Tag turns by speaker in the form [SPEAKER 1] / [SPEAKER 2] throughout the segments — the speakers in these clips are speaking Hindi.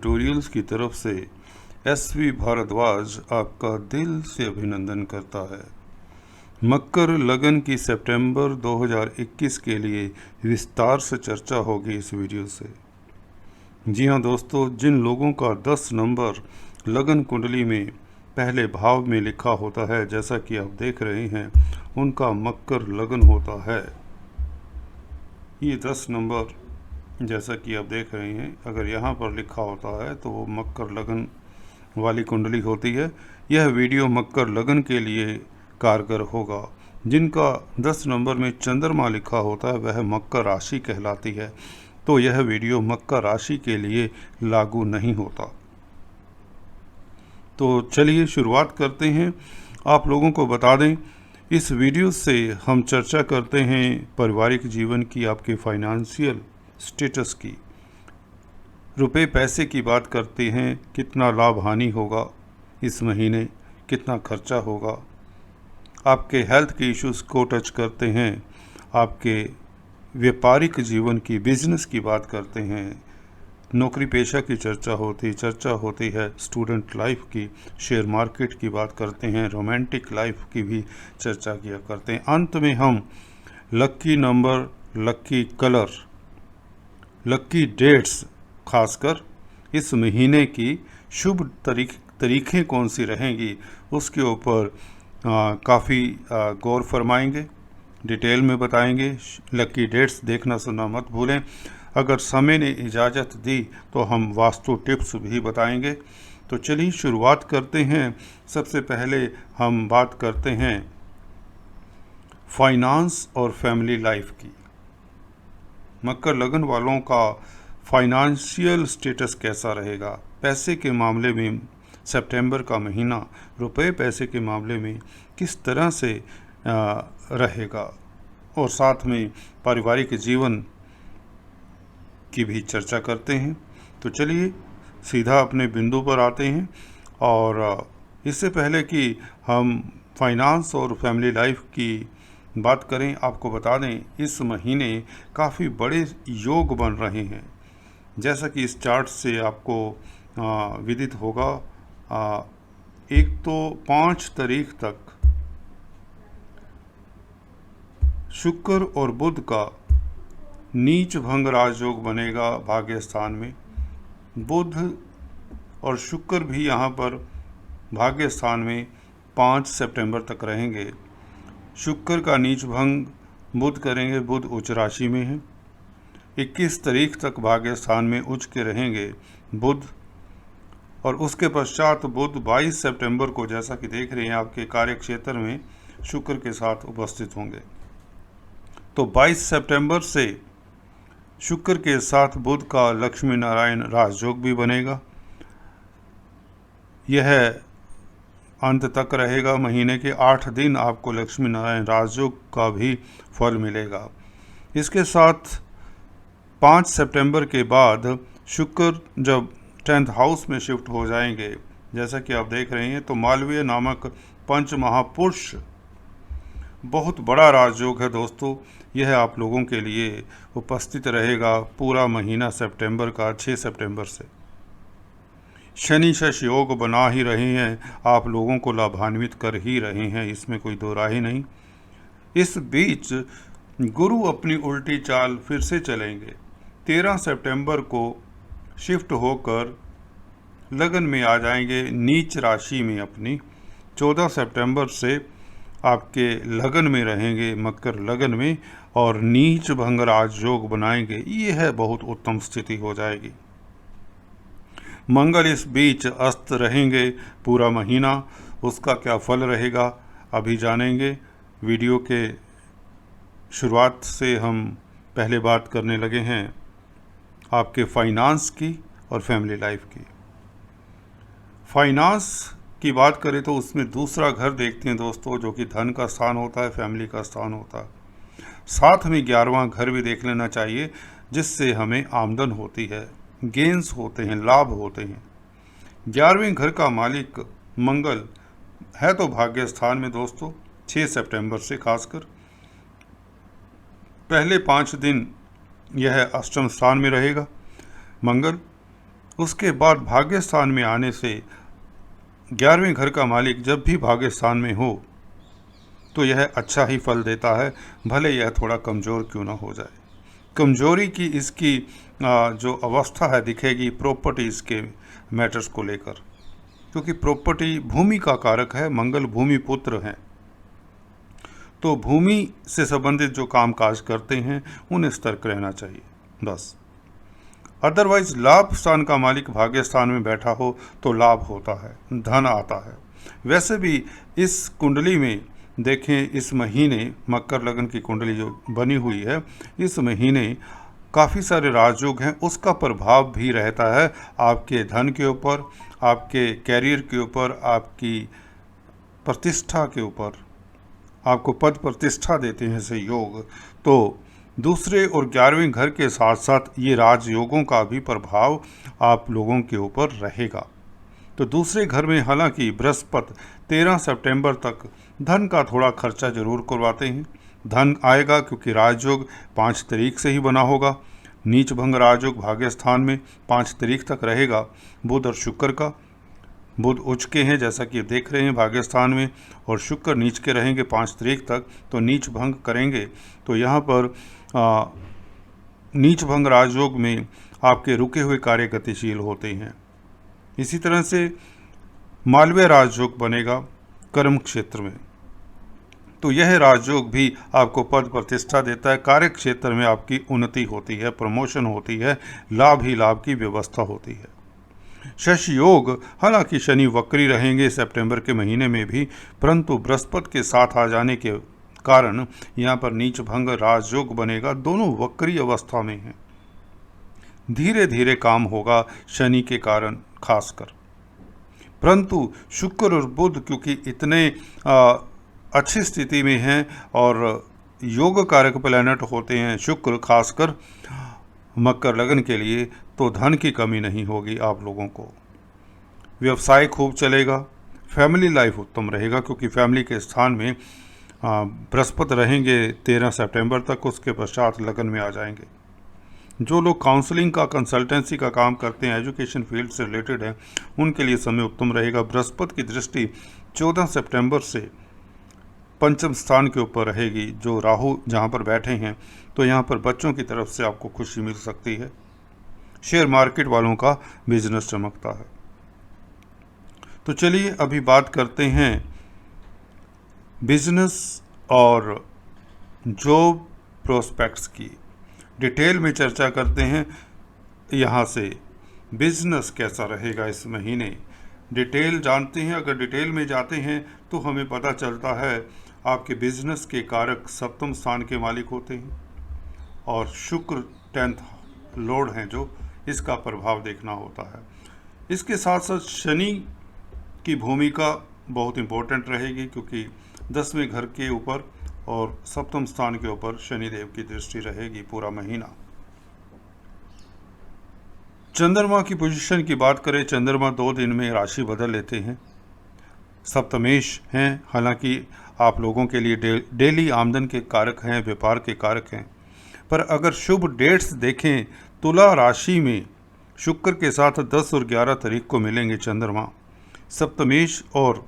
[SPEAKER 1] ट्यूटोरियल्स की तरफ से SV भारद्वाज आपका दिल से अभिनंदन करता है। मकर लगन की सितंबर 2021 के लिए विस्तार से चर्चा होगी इस वीडियो से। जी हाँ दोस्तों, जिन लोगों का 10 नंबर लगन कुंडली में पहले भाव में लिखा होता है, जैसा कि आप देख रहे हैं, उनका मकर लगन होता है। ये 10 नंबर जैसा कि आप देख रहे हैं, अगर यहाँ पर लिखा होता है तो वो मकर लगन वाली कुंडली होती है। यह वीडियो मकर लगन के लिए कारगर होगा। जिनका 10 नंबर में चंद्रमा लिखा होता है वह मकर राशि कहलाती है, तो यह वीडियो मकर राशि के लिए लागू नहीं होता। तो चलिए शुरुआत करते हैं। आप लोगों को बता दें, इस वीडियो से हम चर्चा करते हैं पारिवारिक जीवन की, आपके फाइनेंशियल स्टेटस की, रुपए पैसे की बात करते हैं, कितना लाभ हानि होगा इस महीने, कितना खर्चा होगा। आपके हेल्थ के इश्यूज़ को टच करते हैं, आपके व्यापारिक जीवन की, बिजनेस की बात करते हैं, नौकरी पेशा की चर्चा होती है, स्टूडेंट लाइफ की, शेयर मार्केट की बात करते हैं, रोमांटिक लाइफ की भी चर्चा किया करते हैं। अंत में हम लक्की नंबर, लक्की कलर, लक्की डेट्स, खासकर इस महीने की शुभ तारीखें कौन सी रहेंगी उसके ऊपर काफ़ी गौर फरमाएंगे, डिटेल में बताएंगे। लक्की डेट्स देखना सुनना मत भूलें। अगर समय ने इजाज़त दी तो हम वास्तु टिप्स भी बताएंगे। तो चलिए शुरुआत करते हैं। सबसे पहले हम बात करते हैं फाइनेंस और फैमिली लाइफ की। मकर लगन वालों का फाइनेंशियल स्टेटस कैसा रहेगा, पैसे के मामले में सितंबर का महीना रुपए पैसे के मामले में किस तरह से रहेगा, और साथ में पारिवारिक जीवन की भी चर्चा करते हैं। तो चलिए सीधा अपने बिंदु पर आते हैं। और इससे पहले कि हम फाइनेंस और फैमिली लाइफ की बात करें, आपको बता दें इस महीने काफ़ी बड़े योग बन रहे हैं। जैसा कि इस चार्ट से आपको विदित होगा, एक तो 5 तारीख तक शुक्र और बुध का नीच भंग राजयोग बनेगा भाग्य स्थान में। बुध और शुक्र भी यहाँ पर भाग्य स्थान में 5 सितंबर तक रहेंगे। शुक्र का नीच भंग बुध करेंगे, बुध उच्च राशि में है। 21 तारीख तक भाग्य स्थान में उच्च के रहेंगे बुध, और उसके पश्चात बुध 22 सितंबर को, जैसा कि देख रहे हैं, आपके कार्य क्षेत्र में शुक्र के साथ उपस्थित होंगे। तो 22 सितंबर से शुक्र के साथ बुध का लक्ष्मी नारायण राजयोग भी बनेगा। यह अंत तक रहेगा। महीने के 8 दिन आपको लक्ष्मी नारायण राजयोग का भी फल मिलेगा। इसके साथ 5 सितंबर के बाद शुक्र जब 10th हाउस में शिफ्ट हो जाएंगे, जैसा कि आप देख रहे हैं, तो मालवीय नामक पंच महापुरुष, बहुत बड़ा राजयोग है दोस्तों, यह आप लोगों के लिए उपस्थित रहेगा पूरा महीना सितंबर का। 6 सितंबर से शनि शश योग बना ही रहे हैं, आप लोगों को लाभान्वित कर ही रहे हैं, इसमें कोई दो राय नहीं। इस बीच गुरु अपनी उल्टी चाल फिर से चलेंगे। 13 सितंबर को शिफ्ट होकर लगन में आ जाएंगे, नीच राशि में अपनी। 14 सितंबर से आपके लगन में रहेंगे, मकर लगन में, और नीच भंग राजयोग बनाएंगे। ये है बहुत उत्तम स्थिति हो जाएगी। मंगल इस बीच अस्त रहेंगे पूरा महीना। उसका क्या फल रहेगा अभी जानेंगे। वीडियो के शुरुआत से हम पहले बात करने लगे हैं आपके फाइनेंस की और फैमिली लाइफ की। फाइनेंस की बात करें तो उसमें दूसरा घर देखते हैं दोस्तों, जो कि धन का स्थान होता है, फैमिली का स्थान होता है। साथ में 11वां घर भी देख लेना चाहिए, जिससे हमें आमदन होती है, गेंस होते हैं, लाभ होते हैं। 11वें घर का मालिक मंगल है तो भाग्य स्थान में दोस्तों। 6 सितंबर से खासकर पहले 5 दिन यह अष्टम स्थान में रहेगा मंगल। उसके बाद भाग्य स्थान में आने से 11वें घर का मालिक जब भी भाग्य स्थान में हो तो यह अच्छा ही फल देता है, भले यह थोड़ा कमज़ोर क्यों ना हो जाए। कमज़ोरी की इसकी जो अवस्था है दिखेगी प्रॉपर्टीज़ के मैटर्स को लेकर, क्योंकि प्रॉपर्टी भूमि का कारक है, मंगल भूमि पुत्र हैं, तो भूमि से संबंधित जो काम काज करते हैं उन्हें सतर्क रहना चाहिए बस। अदरवाइज लाभ स्थान का मालिक भाग्य स्थान में बैठा हो तो लाभ होता है, धन आता है। वैसे भी इस कुंडली में देखें, इस महीने मकर लगन की कुंडली जो बनी हुई है, इस महीने काफ़ी सारे राजयोग हैं, उसका प्रभाव भी रहता है आपके धन के ऊपर, आपके कैरियर के ऊपर, आपकी प्रतिष्ठा के ऊपर। आपको पद प्रतिष्ठा देते हैं ऐसे योग, तो दूसरे और 11वें घर के साथ साथ ये राजयोगों का भी प्रभाव आप लोगों के ऊपर रहेगा। तो दूसरे घर में हालांकि बृहस्पति 13 सितंबर तक धन का थोड़ा खर्चा जरूर करवाते हैं। धन आएगा क्योंकि राजयोग 5 तारीख से ही बना होगा। नीच भंग राजयोग भाग्य स्थान में 5 तारीख तक रहेगा, बुध और शुक्र का। बुध उच्च के हैं जैसा कि देख रहे हैं भाग्य स्थान में, और शुक्र नीच के रहेंगे 5 तारीख तक, तो नीच भंग करेंगे। तो यहाँ पर नीच भंग राजयोग में आपके रुके हुए कार्य गतिशील होते हैं। इसी तरह से मालवीय राजयोग बनेगा कर्म क्षेत्र में, तो यह राजयोग भी आपको पद प्रतिष्ठा देता है। कार्य क्षेत्र में आपकी उन्नति होती है, प्रमोशन होती है, लाभ ही लाभ की व्यवस्था होती है। शशि योग, हालांकि शनि वक्री रहेंगे सितंबर के महीने में भी, परंतु बृहस्पति के साथ आ जाने के कारण यहाँ पर नीच भंग राजयोग बनेगा। दोनों वक्री अवस्था में हैं। धीरे धीरे काम होगा शनि के कारण खासकर, परंतु शुक्र और बुध क्योंकि इतने अच्छी स्थिति में हैं और योग कारक प्लैनेट होते हैं शुक्र खासकर मकर लगन के लिए, तो धन की कमी नहीं होगी आप लोगों को। व्यवसाय खूब चलेगा, फैमिली लाइफ उत्तम रहेगा क्योंकि फैमिली के स्थान में बृहस्पति रहेंगे 13 सितंबर तक, उसके पश्चात लगन में आ जाएंगे। जो लोग काउंसलिंग का, कंसल्टेंसी का काम करते हैं, एजुकेशन फील्ड से रिलेटेड है, उनके लिए समय उत्तम रहेगा। बृहस्पति की दृष्टि 14 सितंबर से पंचम स्थान के ऊपर रहेगी, जो राहु जहाँ पर बैठे हैं, तो यहाँ पर बच्चों की तरफ से आपको खुशी मिल सकती है। शेयर मार्केट वालों का बिजनेस चमकता है। तो चलिए अभी बात करते हैं बिजनेस और जॉब प्रोस्पेक्ट्स की, डिटेल में चर्चा करते हैं। यहाँ से बिजनेस कैसा रहेगा इस महीने, डिटेल जानते हैं। अगर डिटेल में जाते हैं तो हमें पता चलता है आपके बिजनेस के कारक सप्तम स्थान के मालिक होते हैं और शुक्र 10th लॉर्ड हैं, जो इसका प्रभाव देखना होता है। इसके साथ साथ शनि की भूमिका बहुत इम्पोर्टेंट रहेगी क्योंकि 10वें घर के ऊपर और सप्तम स्थान के ऊपर शनिदेव की दृष्टि रहेगी पूरा महीना। चंद्रमा की पोजीशन की बात करें, चंद्रमा 2 दिन में राशि बदल लेते हैं। सप्तमेश हैं, हालांकि आप लोगों के लिए डेली आमदन के कारक हैं, व्यापार के कारक हैं, पर अगर शुभ डेट्स देखें, तुला राशि में शुक्र के साथ 10 और 11 तारीख को मिलेंगे चंद्रमा। सप्तमेश और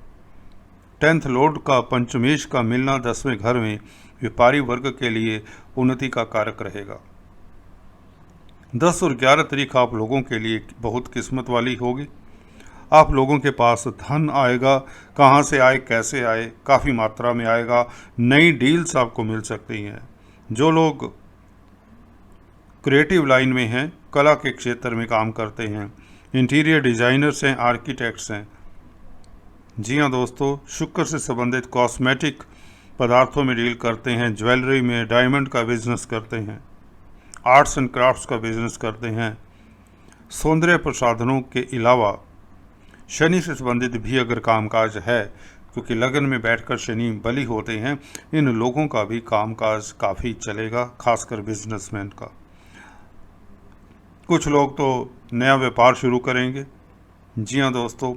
[SPEAKER 1] 10th लॉर्ड का पंचमेश का मिलना 10वें घर में व्यापारी वर्ग के लिए उन्नति का कारक रहेगा। 10 और 11 तारीख आप लोगों के लिए बहुत किस्मत वाली होगी। आप लोगों के पास धन आएगा, कहाँ से आए, कैसे आए, काफ़ी मात्रा में आएगा। नई डील्स आपको मिल सकती हैं। जो लोग क्रिएटिव लाइन में हैं, कला के क्षेत्र में काम करते हैं, इंटीरियर डिज़ाइनर्स हैं, आर्किटेक्ट्स हैं, जी हाँ दोस्तों, शुक्र से संबंधित कॉस्मेटिक पदार्थों में डील करते हैं, ज्वेलरी में, डायमंड का बिजनेस करते हैं, आर्ट्स एंड क्राफ्ट्स का बिजनेस करते हैं, सौंदर्य प्रसाधनों के अलावा शनि से संबंधित भी अगर कामकाज है, क्योंकि लगन में बैठकर शनि बली होते हैं, इन लोगों का भी कामकाज काफ़ी चलेगा, खासकर बिजनेसमैन का। कुछ लोग तो नया व्यापार शुरू करेंगे। जी हाँ दोस्तों,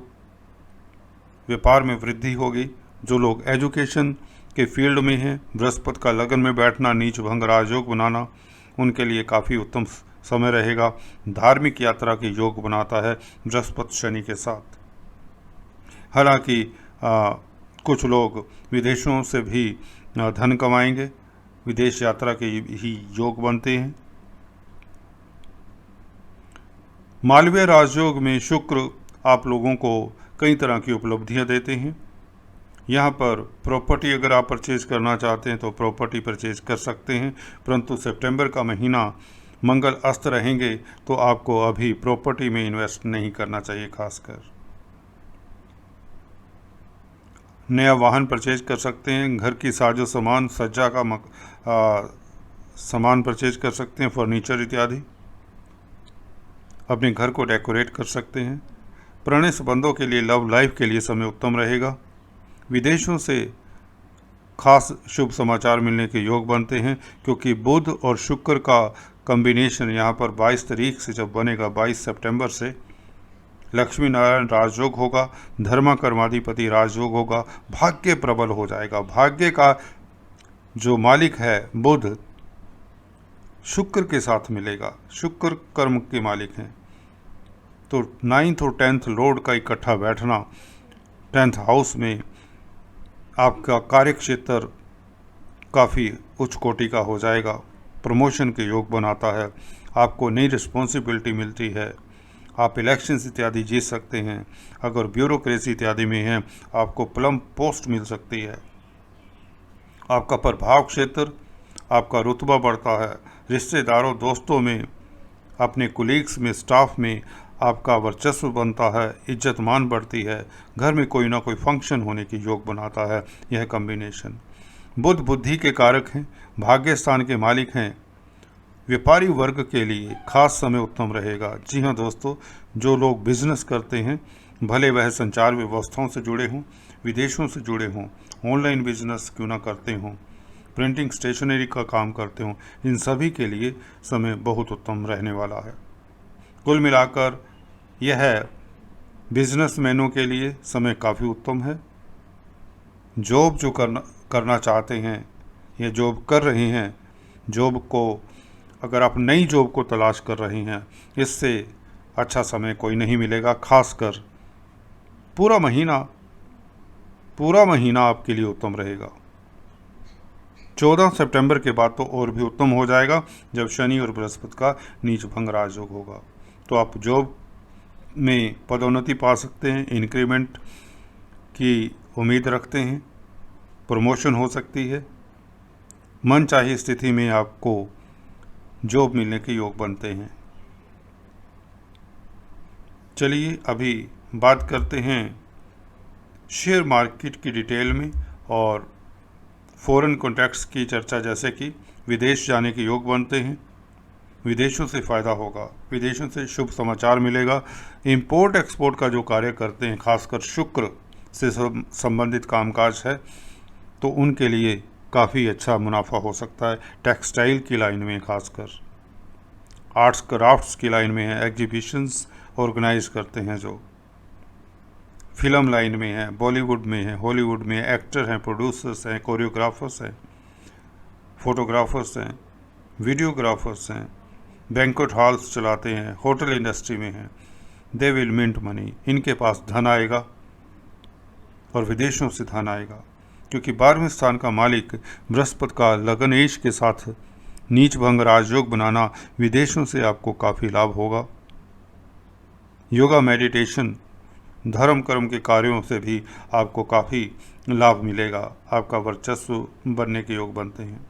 [SPEAKER 1] व्यापार में वृद्धि होगी। जो लोग एजुकेशन के फील्ड में हैं, बृहस्पति का लगन में बैठना, नीच भंग राजयोग बनाना, उनके लिए काफ़ी उत्तम समय रहेगा। धार्मिक यात्रा के योग बनाता है बृहस्पति शनि के साथ। हालांकि कुछ लोग विदेशों से भी धन कमाएंगे, विदेश यात्रा के ही योग बनते हैं। मालवीय राजयोग में शुक्र आप लोगों को कई तरह की उपलब्धियां देते हैं। यहाँ पर प्रॉपर्टी अगर आप परचेज करना चाहते हैं तो प्रॉपर्टी परचेज कर सकते हैं, परंतु सितंबर का महीना मंगल अस्त रहेंगे तो आपको अभी प्रॉपर्टी में इन्वेस्ट नहीं करना चाहिए। खासकर नया वाहन परचेज कर सकते हैं, घर की साजो सामान सज्जा का सामान परचेज कर सकते हैं, फर्नीचर इत्यादि, अपने घर को डेकोरेट कर सकते हैं। पुराने संबंधों के लिए, लव लाइफ के लिए समय उत्तम रहेगा। विदेशों से खास शुभ समाचार मिलने के योग बनते हैं, क्योंकि बुध और शुक्र का कॉम्बिनेशन यहाँ पर 22 तारीख से जब बनेगा, 22 सितंबर से लक्ष्मी नारायण राजयोग होगा, धर्मा कर्माधिपति राजयोग होगा, भाग्य प्रबल हो जाएगा। भाग्य का जो मालिक है बुध शुक्र के साथ मिलेगा, शुक्र कर्म के मालिक हैं, तो 9th और 10th लॉर्ड का इकट्ठा बैठना 10th हाउस में आपका कार्य क्षेत्र काफ़ी उच्च कोटि का हो जाएगा। प्रमोशन के योग बनाता है, आपको नई रिस्पॉन्सिबिलिटी मिलती है, आप इलेक्शंस इत्यादि जीत सकते हैं। अगर ब्यूरोक्रेसी इत्यादि में हैं आपको प्लम पोस्ट मिल सकती है। आपका प्रभाव क्षेत्र, आपका रुतबा बढ़ता है, रिश्तेदारों दोस्तों में, अपने कुलीग्स में, स्टाफ में आपका वर्चस्व बनता है, इज्जत मान बढ़ती है, घर में कोई ना कोई फंक्शन होने की योग बनाता है यह कॉम्बिनेशन। बुध बुद्धि के कारक हैं, भाग्य स्थान के मालिक हैं। व्यापारी वर्ग के लिए खास समय उत्तम रहेगा। जी हाँ दोस्तों, जो लोग बिजनेस करते हैं, भले वह संचार व्यवस्थाओं से जुड़े हों, विदेशों से जुड़े हों, ऑनलाइन बिजनेस क्यों ना करते हों, प्रिंटिंग स्टेशनरी का काम करते हों, इन सभी के लिए समय बहुत उत्तम रहने वाला है। कुल मिलाकर यह बिजनेसमैनों के लिए समय काफ़ी उत्तम है। जॉब जो करना चाहते हैं या जॉब कर रहे हैं, जॉब को अगर आप नई जॉब को तलाश कर रहे हैं, इससे अच्छा समय कोई नहीं मिलेगा। खासकर पूरा महीना आपके लिए उत्तम रहेगा। 14 सितंबर के बाद तो और भी उत्तम हो जाएगा, जब शनि और बृहस्पति का नीच भंग राजयोग होगा। तो आप जॉब में पदोन्नति पा सकते हैं, इंक्रीमेंट की उम्मीद रखते हैं, प्रमोशन हो सकती है, मन चाही स्थिति में आपको जॉब मिलने के योग बनते हैं। चलिए अभी बात करते हैं शेयर मार्केट की डिटेल में और फॉरेन कॉन्ट्रैक्ट्स की चर्चा, जैसे कि विदेश जाने के योग बनते हैं, विदेशों से फ़ायदा होगा, विदेशों से शुभ समाचार मिलेगा। इंपोर्ट एक्सपोर्ट का जो कार्य करते हैं, खासकर शुक्र से संबंधित कामकाज है, तो उनके लिए काफ़ी अच्छा मुनाफा हो सकता है। टेक्सटाइल की लाइन में, खासकर आर्ट्स क्राफ्ट्स की लाइन में है, एग्जीबिशंस ऑर्गेनाइज करते हैं, जो फिल्म लाइन में है, बॉलीवुड में है, हॉलीवुड में एक्टर हैं, प्रोड्यूसर्स हैं, कोरियोग्राफर्स हैं, फोटोग्राफर्स हैं, वीडियोग्राफर्स हैं, बैंक्वेट हॉल्स चलाते हैं, होटल इंडस्ट्री में हैं, दे विल मिंट मनी। इनके पास धन आएगा और विदेशों से धन आएगा, क्योंकि 12वें स्थान का मालिक बृहस्पति का लगनेश के साथ नीच भंग राजयोग बनाना, विदेशों से आपको काफ़ी लाभ होगा। योगा, मेडिटेशन, धर्म कर्म के कार्यों से भी आपको काफ़ी लाभ मिलेगा, आपका वर्चस्व बनने के योग बनते हैं।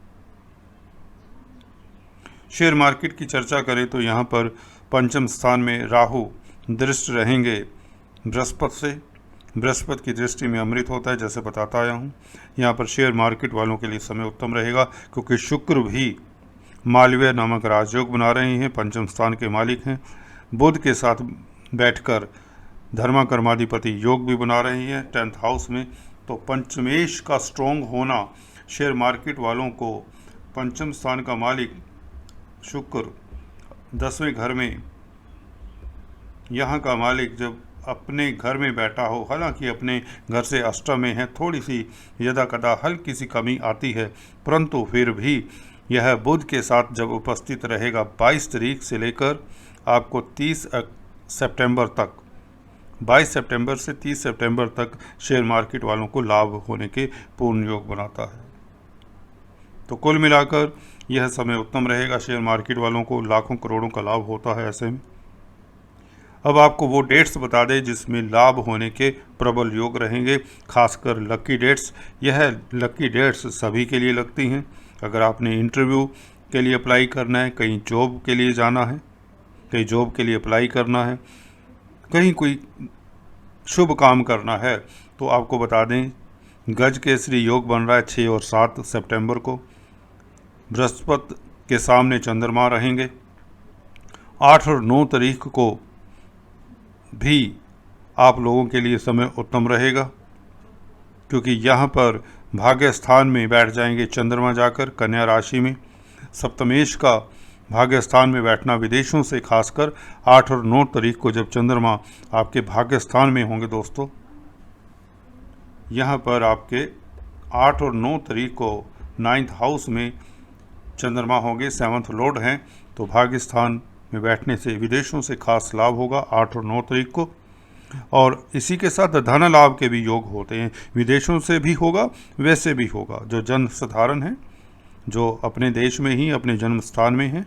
[SPEAKER 1] शेयर मार्केट की चर्चा करें तो यहाँ पर पंचम स्थान में राहु दृष्ट रहेंगे बृहस्पति से। बृहस्पति की दृष्टि में अमृत होता है, जैसे बताता आया हूँ। यहाँ पर शेयर मार्केट वालों के लिए समय उत्तम रहेगा, क्योंकि शुक्र भी मालवीय नामक राजयोग बना रहे हैं, पंचम स्थान के मालिक हैं। बुध के साथ बैठकर धर्मा कर्माधिपति योग भी बना रही हैं 10th हाउस में। तो पंचमेश का स्ट्रोंग होना शेयर मार्केट वालों को, पंचम स्थान का मालिक शुक्र 10वें घर में, यहाँ का मालिक जब अपने घर में बैठा हो, हालांकि अपने घर से अष्टम में है, थोड़ी सी यदा कदा हल्की सी कमी आती है, परंतु फिर भी यह बुध के साथ जब उपस्थित रहेगा 22 तारीख से लेकर आपको 30 सितंबर तक, 22 सितंबर से 30 सितंबर तक शेयर मार्केट वालों को लाभ होने के पूर्ण योग बनाता है। तो कुल मिलाकर यह समय उत्तम रहेगा, शेयर मार्केट वालों को लाखों करोड़ों का लाभ होता है ऐसे में। अब आपको वो डेट्स बता दें जिसमें लाभ होने के प्रबल योग रहेंगे, खासकर लकी डेट्स। यह लकी डेट्स सभी के लिए लगती हैं। अगर आपने इंटरव्यू के लिए अप्लाई करना है, कहीं जॉब के लिए जाना है, कहीं जॉब के लिए अप्लाई करना है, कहीं कोई शुभ काम करना है, तो आपको बता दें गज केसरी योग बन रहा है 6 और 7 सितंबर को। बृहस्पति के सामने चंद्रमा रहेंगे। 8 और 9 तारीख को भी आप लोगों के लिए समय उत्तम रहेगा, क्योंकि यहाँ पर भाग्य स्थान में बैठ जाएंगे चंद्रमा जाकर कन्या राशि में। सप्तमेश का भाग्य स्थान में बैठना विदेशों से, खासकर 8 और 9 तारीख को जब चंद्रमा आपके भाग्य स्थान में होंगे दोस्तों, यहाँ पर आपके 8 और 9 तारीख को 9th हाउस में चंद्रमा होंगे, 7th लॉर्ड हैं, तो भाग्य स्थान में बैठने से विदेशों से खास लाभ होगा 8 और 9 तारीख को। और इसी के साथ धन लाभ के भी योग होते हैं, विदेशों से भी होगा, वैसे भी होगा। जो जन साधारण है, जो अपने देश में ही अपने जन्म स्थान में है।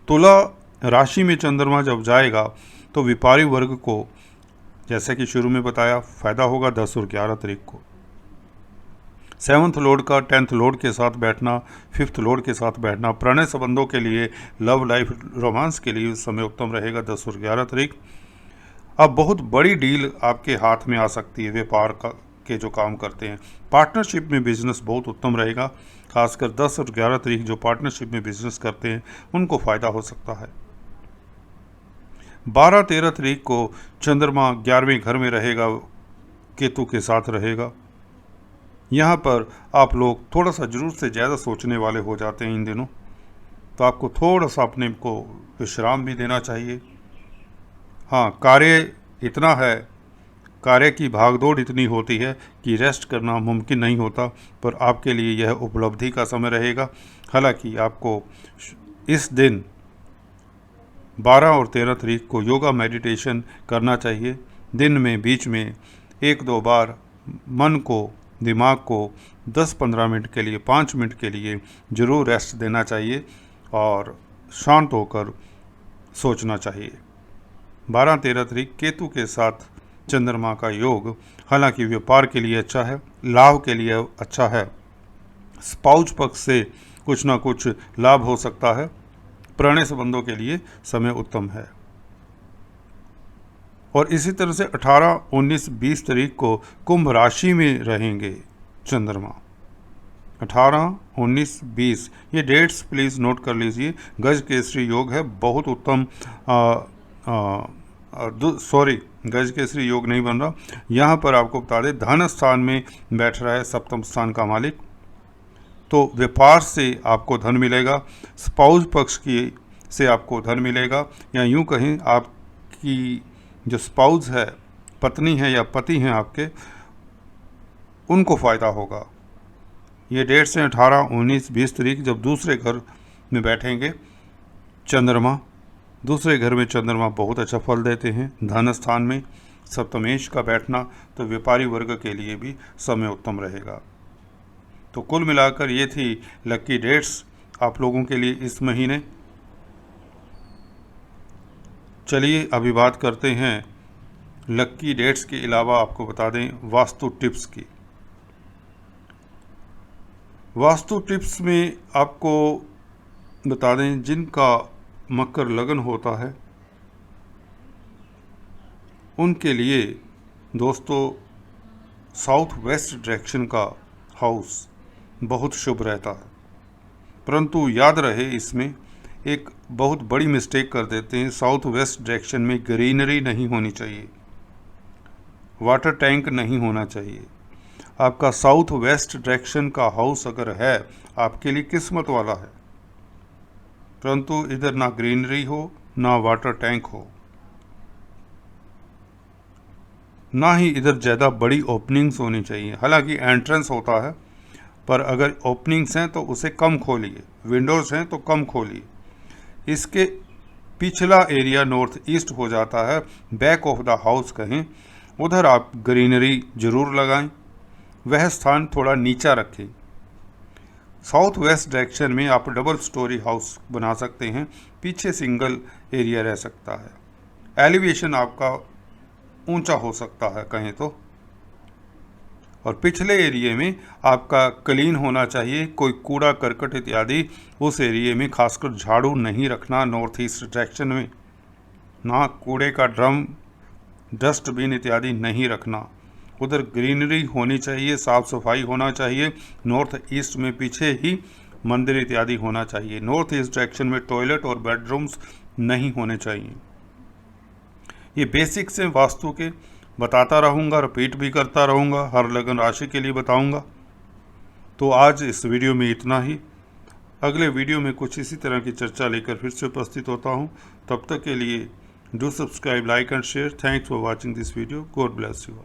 [SPEAKER 1] तुला राशि में चंद्रमा जब जाएगा तो व्यापारी वर्ग को, जैसे कि शुरू में बताया, फायदा होगा 10 और 11 तारीख को। 7th लॉर्ड का 10th लॉर्ड के साथ बैठना, 5th लॉर्ड के साथ बैठना प्रणय संबंधों के लिए, लव लाइफ रोमांस के लिए समय उत्तम रहेगा 10 और 11 तारीख। अब बहुत बड़ी डील आपके हाथ में आ सकती है व्यापार का के जो काम करते हैं। पार्टनरशिप में बिजनेस बहुत उत्तम रहेगा, खासकर 10 और 11 तारीख जो पार्टनरशिप में बिजनेस करते हैं उनको फ़ायदा हो सकता है। 12-13 तारीख को चंद्रमा 11वें घर में रहेगा, केतु के साथ रहेगा। यहाँ पर आप लोग थोड़ा सा ज़रूर से ज़्यादा सोचने वाले हो जाते हैं इन दिनों, तो आपको थोड़ा सा अपने को विश्राम भी देना चाहिए। हाँ, कार्य इतना है, कार्य की भागदौड़ इतनी होती है कि रेस्ट करना मुमकिन नहीं होता, पर आपके लिए यह उपलब्धि का समय रहेगा। हालांकि आपको इस दिन 12 और 13 तारीख को योगा मेडिटेशन करना चाहिए। दिन में बीच में 1-2 बार मन को, दिमाग को 10-15 मिनट के लिए, 5 मिनट के लिए ज़रूर रेस्ट देना चाहिए और शांत होकर सोचना चाहिए। 12-13 तारीख केतु के साथ चंद्रमा का योग, हालांकि व्यापार के लिए अच्छा है, लाभ के लिए अच्छा है, स्पाउस पक्ष से कुछ ना कुछ लाभ हो सकता है, प्रणय संबंधों के लिए समय उत्तम है। और इसी तरह से 18, 19, 20 तारीख को कुंभ राशि में रहेंगे चंद्रमा। 18, 19, 20 ये डेट्स प्लीज़ नोट कर लीजिए। गज केसरी योग है, बहुत उत्तम। गज केसरी योग नहीं बन रहा। यहाँ पर आपको बता दें धन स्थान में बैठ रहा है सप्तम स्थान का मालिक, तो व्यापार से आपको धन मिलेगा, स्पाउस पक्ष की से आपको धन मिलेगा, या यूँ कहें आपकी जो स्पाउस है, पत्नी है या पति हैं आपके, उनको फ़ायदा होगा। ये डेट्स हैं 18, 19, 20 तारीख जब दूसरे घर में बैठेंगे चंद्रमा। दूसरे घर में चंद्रमा बहुत अच्छा फल देते हैं। धन स्थान में सप्तमेश का बैठना तो व्यापारी वर्ग के लिए भी समय उत्तम रहेगा। तो कुल मिलाकर ये थी लकी डेट्स आप लोगों के लिए इस महीने। चलिए अभी बात करते हैं लकी डेट्स के अलावा आपको बता दें वास्तु टिप्स की। वास्तु टिप्स में आपको बता दें जिनका मकर लगन होता है उनके लिए दोस्तों साउथ वेस्ट डायरेक्शन का हाउस बहुत शुभ रहता है, परंतु याद रहे इसमें एक बहुत बड़ी मिस्टेक कर देते हैं। साउथ वेस्ट डायरेक्शन में ग्रीनरी नहीं होनी चाहिए, वाटर टैंक नहीं होना चाहिए। आपका साउथ वेस्ट डायरेक्शन का हाउस अगर है आपके लिए किस्मत वाला है, परंतु इधर ना ग्रीनरी हो ना वाटर टैंक हो, ना ही इधर ज़्यादा बड़ी ओपनिंग्स होनी चाहिए। हालांकि एंट्रेंस होता है पर अगर ओपनिंग्स हैं तो उसे कम खोलिए, विंडोज़ हैं तो कम खोलिए। इसके पिछला एरिया नॉर्थ ईस्ट हो जाता है, बैक ऑफ द हाउस कहें, उधर आप ग्रीनरी जरूर लगाएं, वह स्थान थोड़ा नीचा रखें। साउथ वेस्ट डायरेक्शन में आप डबल स्टोरी हाउस बना सकते हैं, पीछे सिंगल एरिया रह सकता है। एलिवेशन आपका ऊंचा हो सकता है कहें तो, और पिछले एरिया में आपका क्लीन होना चाहिए, कोई कूड़ा करकट इत्यादि उस एरिया में खासकर झाड़ू नहीं रखना। नॉर्थ ईस्ट डायरेक्शन में ना कूड़े का ड्रम, डस्टबिन इत्यादि नहीं रखना। उधर ग्रीनरी होनी चाहिए, साफ सफाई होना चाहिए। नॉर्थ ईस्ट में पीछे ही मंदिर इत्यादि होना चाहिए। नॉर्थ ईस्ट डायरेक्शन में टॉयलेट और बेडरूम्स नहीं होने चाहिए। ये बेसिक्स हैं वास्तु के, बताता रहूँगा, रिपीट भी करता रहूँगा, हर लगन राशि के लिए बताऊँगा। तो आज इस वीडियो में इतना ही। अगले वीडियो में कुछ इसी तरह की चर्चा लेकर फिर से उपस्थित होता हूँ। तब तक के लिए do subscribe, like and share. Thanks for watching this video. God bless you.